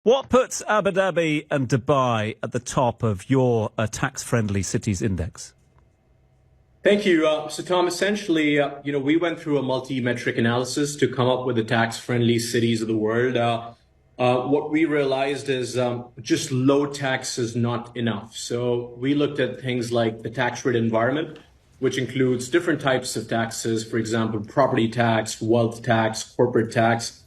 What puts Abu Dhabi and Dubai at the top of your tax-friendly cities index? Thank you. So, Tom, essentially, we went through a multi-metric analysis to come up with the tax-friendly cities of the world. What we realized is just low tax is not enough. So we looked at things like the tax rate environment, which includes different types of taxes, for example, property tax, wealth tax, corporate tax.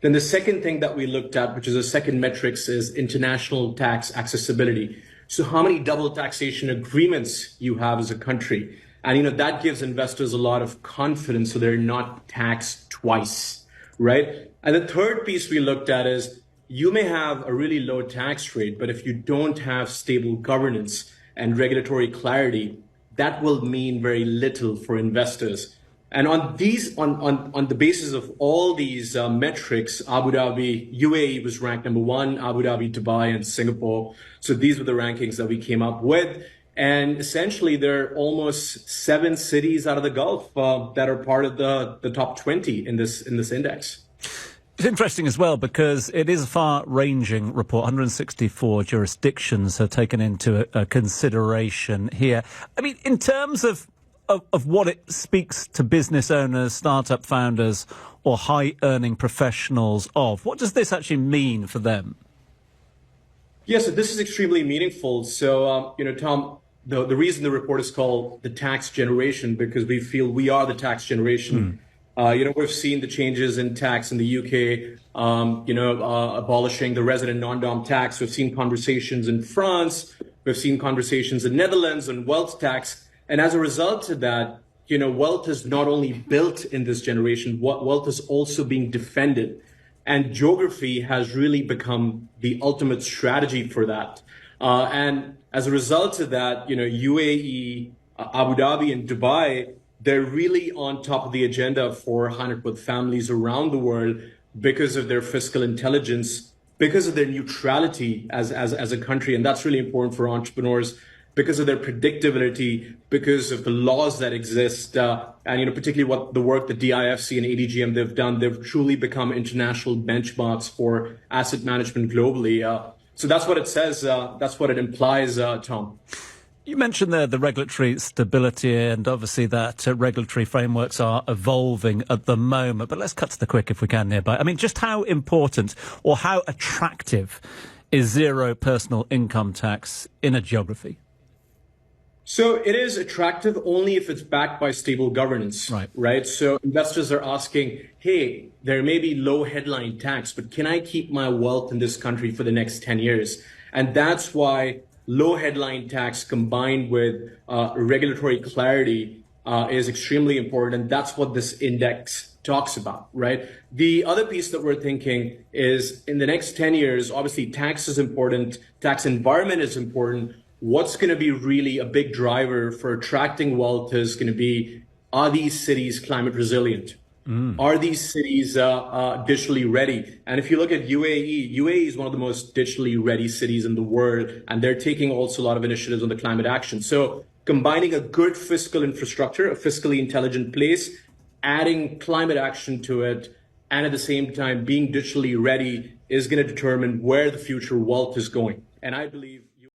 Then the second thing that we looked at, which is a second metrics, is international tax accessibility. So how many double taxation agreements you have as a country. And, that gives investors a lot of confidence so they're not taxed twice, right? And the third piece we looked at is you may have a really low tax rate, but if you don't have stable governance and regulatory clarity, that will mean very little for investors. And on the basis of all these metrics, Abu Dhabi, UAE was ranked number one, Abu Dhabi, Dubai, and Singapore. So these were the rankings that we came up with. And essentially, there are almost 7 cities out of the Gulf that are part of the top 20 in this index. It's interesting as well because it is a far-ranging report. 164 jurisdictions are taken into consideration here. I mean, in terms of what it speaks to business owners, startup founders, or high-earning professionals of, what does this actually mean for them? Yes, so this is extremely meaningful. So, Tom, the reason the report is called the tax generation, because we feel we are the tax generation. We've seen the changes in tax in the UK, abolishing the resident non-dom tax. We've seen conversations in France. We've seen conversations in Netherlands on wealth tax. And as a result of that, wealth is not only built in this generation, wealth is also being defended. And geography has really become the ultimate strategy for that. And as a result of that, UAE, Abu Dhabi, and Dubai, they're really on top of the agenda for high-net-worth families around the world because of their fiscal intelligence, because of their neutrality as a country. And that's really important for entrepreneurs, because of their predictability, because of the laws that exist, and particularly what the work that DIFC and ADGM they've done. They've truly become international benchmarks for asset management globally. So that's what it says. That's what it implies, Tom. You mentioned the regulatory stability, and obviously that regulatory frameworks are evolving at the moment. But let's cut to the quick if we can nearby. I mean, just how important or how attractive is zero personal income tax in a geography? So it is attractive only if it's backed by stable governance, right? So investors are asking, hey, there may be low headline tax, but can I keep my wealth in this country for the next 10 years? And that's why low headline tax combined with regulatory clarity is extremely important. And that's what this index talks about, right? The other piece that we're thinking is in the next 10 years, obviously tax is important, tax environment is important. What's going to be really a big driver for attracting wealth is going to be, are these cities climate resilient? Are these cities digitally ready? And if you look at UAE is one of the most digitally ready cities in the world, and they're taking also a lot of initiatives on the climate action. So combining a good fiscal infrastructure, a fiscally intelligent place, adding climate action to it, and at the same time being digitally ready is going to determine where the future wealth is going. And I believe